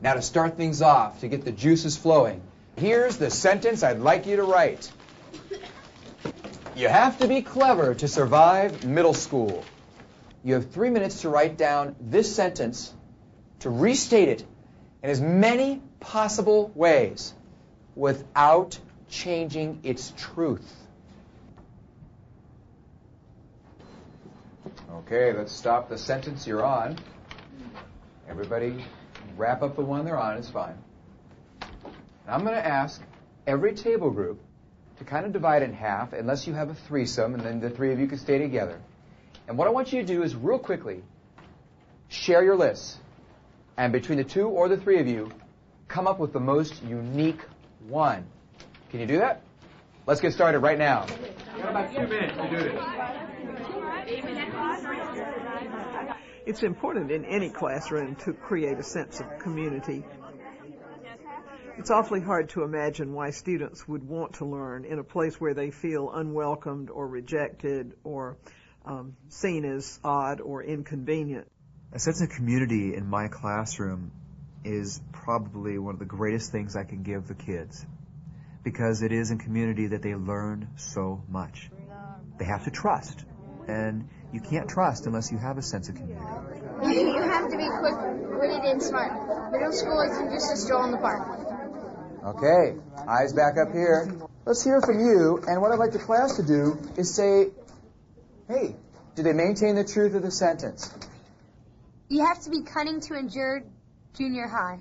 Now to start things off, to get the juices flowing, here's the sentence I'd like you to write. You have to be clever to survive middle school. You have 3 minutes to write down this sentence, to restate it in as many possible ways without changing its truth. Okay, let's stop the sentence you're on. Everybody wrap up the one they're on, it's fine. I'm going to ask every table group to kind of divide in half, unless you have a threesome, and then the three of you can stay together. And what I want you to do is real quickly share your lists. And between the two or the three of you, come up with the most unique one. Can you do that? Let's get started right now. We've got about 2 minutes to do this. It's important in any classroom to create a sense of community. It's awfully hard to imagine why students would want to learn in a place where they feel unwelcomed or rejected or seen as odd or inconvenient. A sense of community in my classroom is probably one of the greatest things I can give the kids, because it is in community that they learn so much. They have to trust, and you can't trust unless you have a sense of community. You have to be quick-witted and smart. Middle school isn't just a stroll in the park. Okay, eyes back up here. Let's hear from you, and what I'd like the class to do is say, hey, do they maintain the truth of the sentence? You have to be cunning to endure junior high.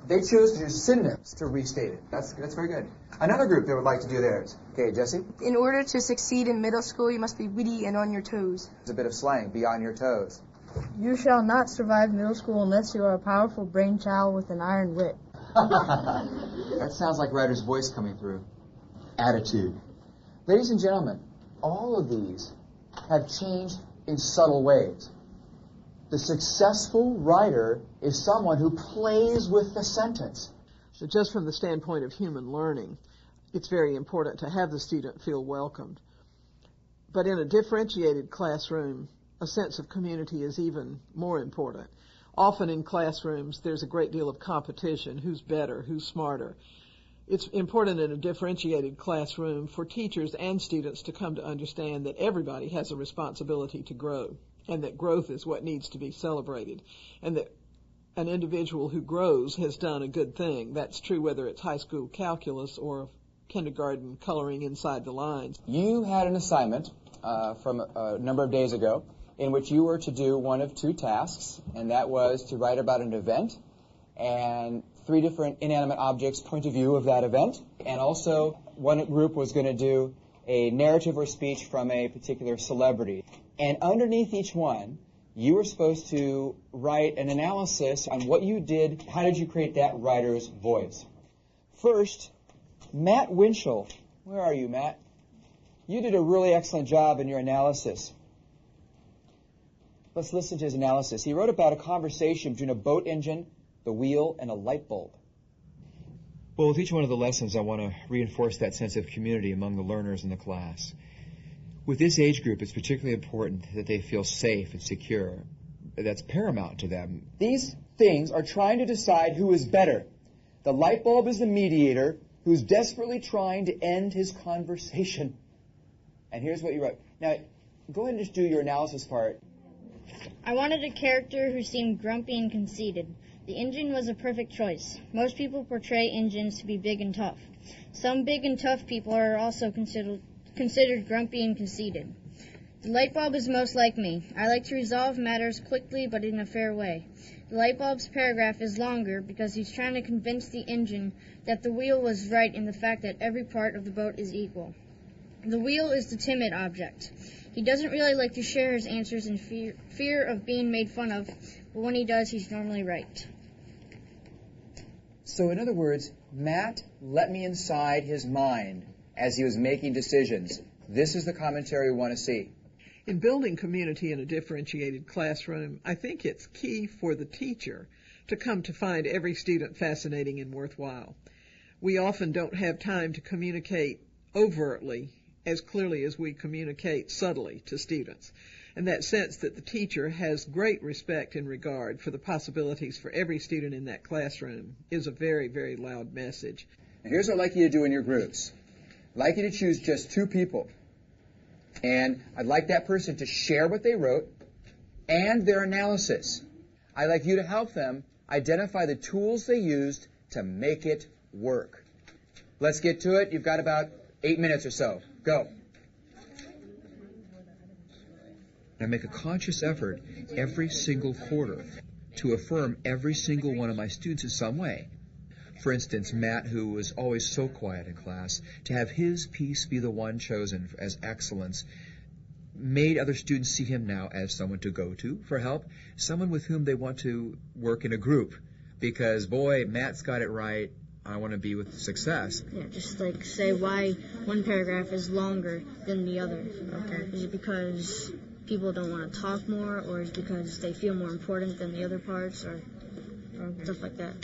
They chose to use synonyms to restate it. That's very good. Another group that would like to do theirs. Okay, Jesse? In order to succeed in middle school, you must be witty and on your toes. There's a bit of slang, be on your toes. You shall not survive middle school unless you are a powerful brainchild with an iron wit. That sounds like Ryder's voice coming through. Attitude. Ladies and gentlemen, all of these have changed in subtle ways. The successful writer is someone who plays with the sentence. So just from the standpoint of human learning, it's very important to have the student feel welcomed. But in a differentiated classroom, a sense of community is even more important. Often in classrooms, there's a great deal of competition. Who's better? Who's smarter? It's important in a differentiated classroom for teachers and students to come to understand that everybody has a responsibility to grow, and that growth is what needs to be celebrated, and that an individual who grows has done a good thing. That's true whether it's high school calculus or kindergarten coloring inside the lines. You had an assignment from a number of days ago in which you were to do one of two tasks, and that was to write about an event and 3 different inanimate objects' point of view of that event. And also, one group was going to do a narrative or speech from a particular celebrity. And underneath each one, you were supposed to write an analysis on what you did, how did you create that writer's voice. First, Matt Winchell. Where are you, Matt? You did a really excellent job in your analysis. Let's listen to his analysis. He wrote about a conversation between a boat engine, the wheel, and a light bulb. Well, with each one of the lessons, I want to reinforce that sense of community among the learners in the class. With this age group, it's particularly important that they feel safe and secure. That's paramount to them. These things are trying to decide who is better. The light bulb is the mediator who's desperately trying to end his conversation. And here's what you wrote. Now, go ahead and just do your analysis part. I wanted a character who seemed grumpy and conceited. The engine was a perfect choice. Most people portray engines to be big and tough. Some big and tough people are also considered grumpy and conceited. The light bulb is most like me. I like to resolve matters quickly but in a fair way. The light bulb's paragraph is longer because he's trying to convince the engine that the wheel was right in the fact that every part of the boat is equal. The wheel is the timid object. He doesn't really like to share his answers in fear of being made fun of, but when he does, he's normally right. So in other words, Matt let me inside his mind as he was making decisions. This is the commentary we want to see. In building community in a differentiated classroom, I think it's key for the teacher to come to find every student fascinating and worthwhile. We often don't have time to communicate overtly as clearly as we communicate subtly to students. And that sense that the teacher has great respect and regard for the possibilities for every student in that classroom is a very, very loud message. Now here's what I'd like you to do in your groups. I'd like you to choose just 2 people. And I'd like that person to share what they wrote and their analysis. I'd like you to help them identify the tools they used to make it work. Let's get to it. You've got about 8 minutes or so. Go. I make a conscious effort every single quarter to affirm every single one of my students in some way. For instance, Matt, who was always so quiet in class, to have his piece be the one chosen as excellence made other students see him now as someone to go to for help, someone with whom they want to work in a group. Because, boy, Matt's got it right. I want to be with success. Yeah, just like say why one paragraph is longer than the other. Okay. Is it because people don't want to talk more, or is it because they feel more important than the other parts, or stuff like that?